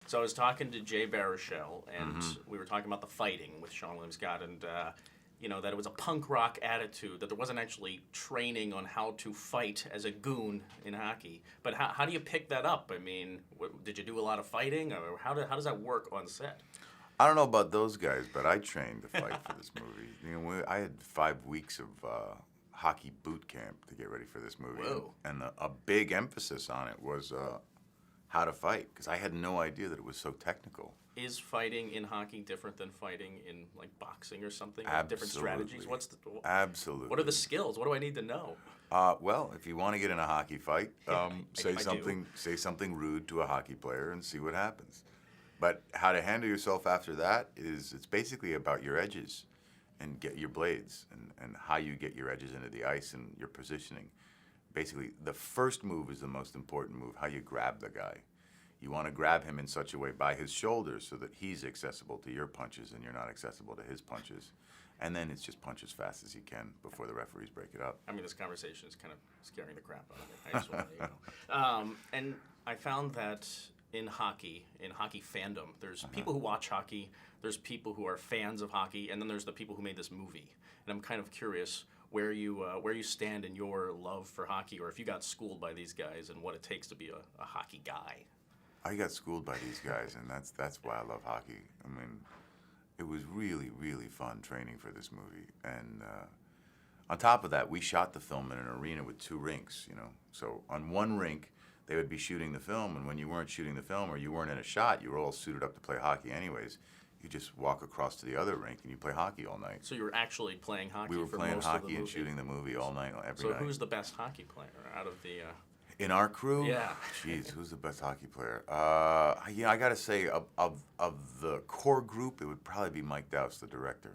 So I was talking to Jay Baruchel, and we were talking about the fighting with Sean William Scott, and that it was a punk rock attitude, that there wasn't actually training on how to fight as a goon in hockey. But how do you pick that up? I mean, did you do a lot of fighting, or how does that work on set? I don't know about those guys, but I trained to fight for this movie. I had 5 weeks of hockey boot camp to get ready for this movie. Whoa. And a big emphasis on it was how to fight, because I had no idea that it was so technical. Is fighting in hockey different than fighting in like boxing or something? Absolutely. Different strategies? Absolutely. What are the skills? What do I need to know? Well, if you want to get in a hockey fight, I say something rude to a hockey player and see what happens. But how to handle yourself after that it's basically about your edges and get your blades and how you get your edges into the ice and your positioning. Basically, the first move is the most important move, how you grab the guy. You want to grab him in such a way by his shoulders so that he's accessible to your punches and you're not accessible to his punches. And then it's just punch as fast as you can before the referees break it up. I mean, this conversation is kind of scaring the crap out of me. I just want to let you know. And I found that in hockey fandom, there's people who watch hockey, there's people who are fans of hockey, and then there's the people who made this movie. And I'm kind of curious where you stand in your love for hockey, or if you got schooled by these guys and what it takes to be a hockey guy. I got schooled by these guys, and that's why I love hockey. I mean, it was really, really fun training for this movie. And on top of that, we shot the film in an arena with 2 rinks, So on one rink, they would be shooting the film, and when you weren't shooting the film or you weren't in a shot, you were all suited up to play hockey anyways. You just walk across to the other rink and you play hockey all night. So you were actually playing hockey. We were for playing most hockey of the and movie. shooting the movie all night, every night. So who's the best hockey player out of the? In our crew? Yeah. Jeez, who's the best hockey player? I got to say, of the core group, it would probably be Mike Dowse, the director.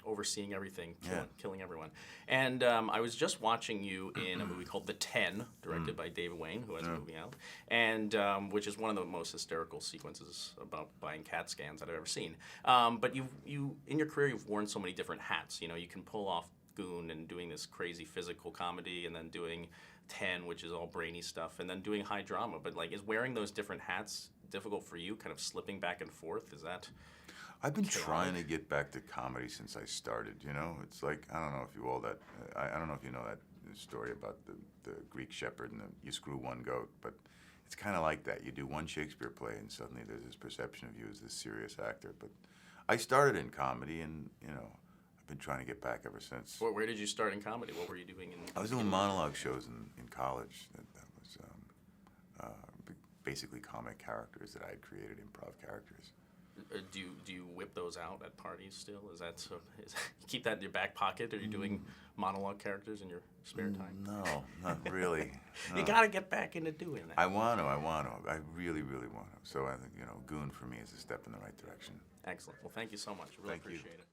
Overseeing everything, killing everyone. And I was just watching you in a movie called The 10, directed by David Wayne, who has a movie out, and which is one of the most hysterical sequences about buying CAT scans that I've ever seen. But you in your career, you've worn so many different hats. You can pull off Goon and doing this crazy physical comedy, and then doing 10, which is all brainy stuff, and then doing high drama. But is wearing those different hats difficult for you, kind of slipping back and forth? Is that... I've been trying to get back to comedy since I started, It's like, I don't know if you all that, I don't know if you know that story about the Greek shepherd and you screw one goat, but it's kind of like that. You do one Shakespeare play and suddenly there's this perception of you as this serious actor. But I started in comedy and, I've been trying to get back ever since. Where did you start in comedy? What were you doing I was doing monologue shows in college. That was basically comic characters that I had created, improv characters. Do you whip those out at parties still? Is that so? You keep that in your back pocket? Are you doing monologue characters in your spare time? No, not really. No. You got to get back into doing that. I want to. I really, really want to. So I think, Goon for me is a step in the right direction. Excellent. Well, thank you so much. I really appreciate it.